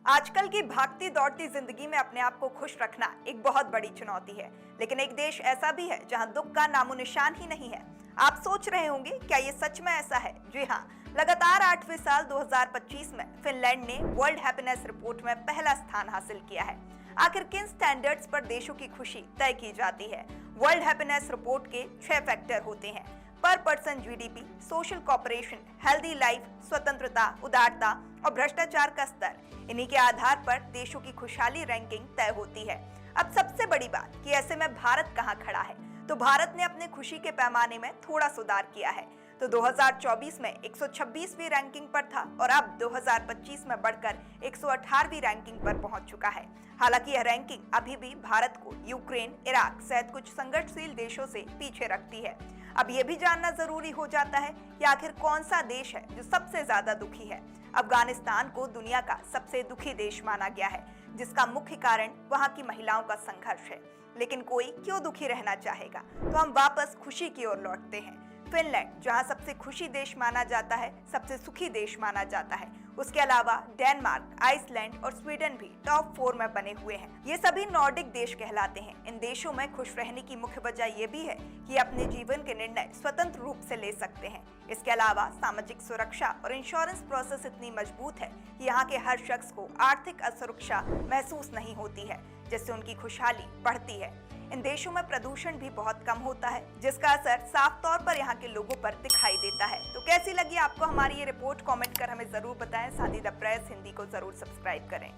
आजकल की भागती दौड़ती जिंदगी में अपने आप को खुश रखना एक बहुत बड़ी चुनौती है। लेकिन एक देश ऐसा भी है जहां दुख का नामो निशान ही नहीं है। आप सोच रहे होंगे क्या ये सच में ऐसा है? जी हाँ, लगातार 8वें साल 2025 में फिनलैंड ने वर्ल्ड हैप्पीनेस रिपोर्ट में पहला स्थान हासिल किया है। आखिर किन स्टैंडर्ड्स पर देशों की खुशी तय की जाती है? वर्ल्ड हैप्पीनेस रिपोर्ट के 6 फैक्टर होते हैं: per person GDP, social cooperation, healthy life, स्वतंत्रता, उदारता और भ्रष्टाचार का स्तर। इन्हीं के आधार पर देशों की खुशहाली रैंकिंग तय होती है। अब सबसे बड़ी बात कि ऐसे में भारत कहां खड़ा है? तो भारत ने अपने खुशी के पैमाने में थोड़ा सुधार किया है। तो 2024 में 126वीं रैंकिंग पर था और अब 2025 में बढ़कर 118वीं रैंकिंग पर पहुंच चुका है। हालांकि यह रैंकिंग अभी भी भारत को यूक्रेन, इराक सहित कुछ संघर्षशील देशों से पीछे रखती है। अब यह भी जानना जरूरी हो जाता है कि आखिर कौन सा देश है जो सबसे ज्यादा दुखी है। अफगानिस्तान को दुनिया का सबसे दुखी देश माना गया है, जिसका मुख्य कारण वहां की महिलाओं का संघर्ष है। लेकिन कोई क्यों दुखी रहना चाहेगा? तो हम वापस खुशी की ओर लौटते हैं। फिनलैंड, जहां सबसे खुशी देश माना जाता है, सबसे सुखी देश माना जाता है। उसके अलावा डेनमार्क, आइसलैंड और स्वीडन भी टॉप 4 में बने हुए हैं। ये सभी नॉर्डिक देश कहलाते हैं। इन देशों में खुश रहने की मुख्य वजह ये भी है कि अपने जीवन के निर्णय स्वतंत्र रूप से ले सकते हैं। इसके अलावा सामाजिक सुरक्षा और इंश्योरेंस प्रोसेस इतनी मजबूत है कि यहाँ के हर शख्स को आर्थिक असुरक्षा महसूस नहीं होती है, जिससे उनकी खुशहाली बढ़ती है। इन देशों में प्रदूषण भी बहुत कम होता है, जिसका असर साफ तौर पर यहाँ के लोगों पर दिखाई देता है। तो कैसी लगी आपको हमारी ये रिपोर्ट? कमेंट कर हमें जरूर बताएं। साथ ही द प्रेस हिंदी को जरूर सब्सक्राइब करें।